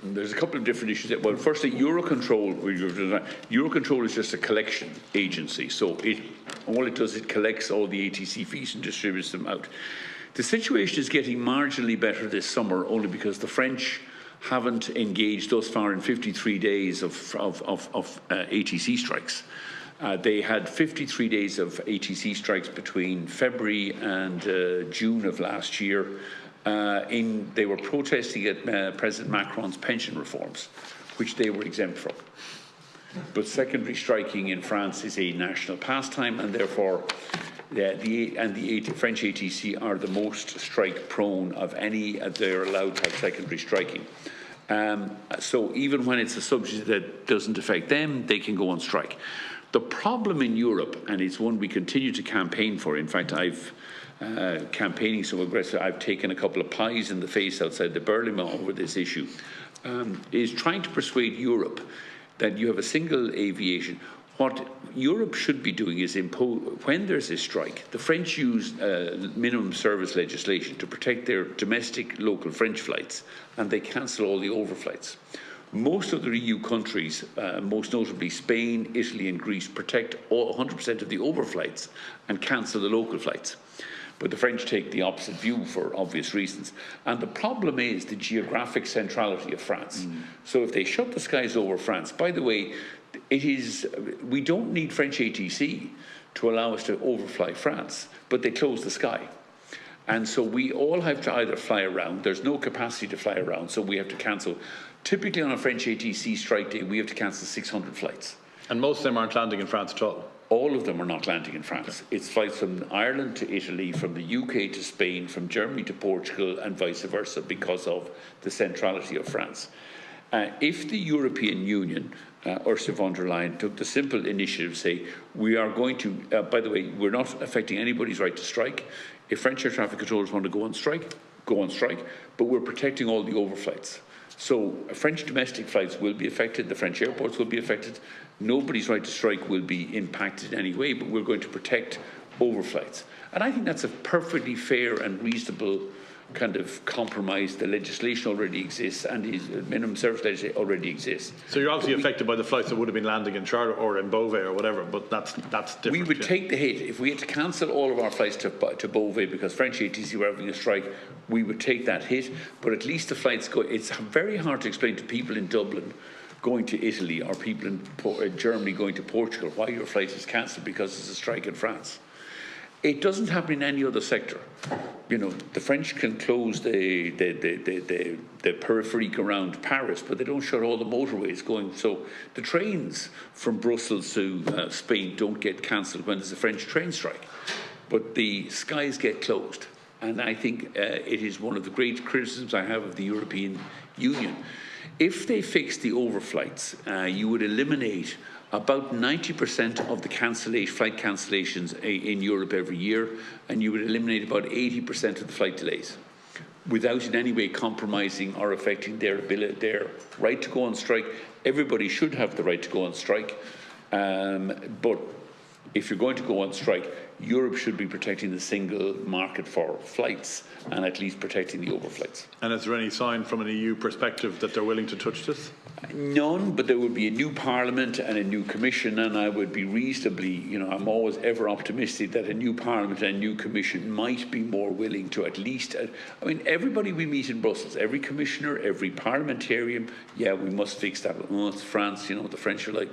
There's a couple of different issues there. Well, firstly, Eurocontrol is just a collection agency, so all it does, it collects all the ATC fees and distributes them out. The situation is getting marginally better this summer, only because the French haven't engaged thus far in 53 days of ATC strikes. They had 53 days of ATC strikes between February and June of last year. They were protesting at President Macron's pension reforms, which they were exempt from. But secondary striking in France is a national pastime, and therefore the French ATC are the most strike-prone of any. They're allowed to have secondary striking. So even when it's a subsidy that doesn't affect them, they can go on strike. The problem in Europe, and it's one we continue to campaign for, in fact, I've campaigning so aggressive, I've taken a couple of pies in the face outside the Berlin over this issue, is trying to persuade Europe that you have a single aviation. What Europe should be doing is when there's a strike, the French use minimum service legislation to protect their domestic local French flights, and they cancel all the overflights. Most of the EU countries, most notably Spain, Italy and Greece, protect 100% of the overflights and cancel the local flights. But the French take the opposite view for obvious reasons. And the problem is the geographic centrality of France. So if they shut the skies over France, by the way, we don't need French ATC to allow us to overfly France, but they close the sky. And so we all have to either fly around. There's no capacity to fly around, so we have to cancel. Typically on a French ATC strike day, we have to cancel 600 flights. And most of them aren't landing in France at all? All of them are not landing in France. It's flights from Ireland to Italy, from the UK to Spain, from Germany to Portugal, and vice versa, because of the centrality of France. If the European Union, Ursula von der Leyen, took the simple initiative to say, we are going to, by the way, we're not affecting anybody's right to strike. If French air traffic controllers want to go on strike, but we're protecting all the overflights. So French domestic flights will be affected, the French airports will be affected, nobody's right to strike will be impacted in any way, but we're going to protect overflights. And I think that's a perfectly fair and reasonable kind of compromise. The legislation already exists, and the minimum service legislation already exists. So you're obviously affected by the flights that would have been landing in Charlotte or in Beauvais or whatever, but that's different. We would take the hit. If we had to cancel all of our flights to Beauvais because French ATC were having a strike, we would take that hit, but at least the flights go. It's very hard to explain to people in Dublin going to Italy or people in Germany going to Portugal why your flight is cancelled because there's a strike in France. It doesn't happen in any other sector. You know, the French can close the periphery around Paris, but they don't shut all the motorways going. So the trains from Brussels to Spain don't get cancelled when there's a French train strike, but the skies get closed. And I think it is one of the great criticisms I have of the European Union. If they fix the overflights, you would eliminate about 90% of the flight cancellations in Europe every year, and you would eliminate about 80% of the flight delays without in any way compromising or affecting their right to go on strike. Everybody should have the right to go on strike, but if you're going to go on strike, Europe should be protecting the single market for flights and at least protecting the overflights. And is there any sign from an EU perspective that they're willing to touch this? None, but there would be a new Parliament and a new Commission, and I would be reasonably, I'm always ever optimistic that a new Parliament and a new Commission might be more willing to at least, everybody we meet in Brussels, every Commissioner, every parliamentarian, yeah, we must fix that. Oh, it's France, the French are like,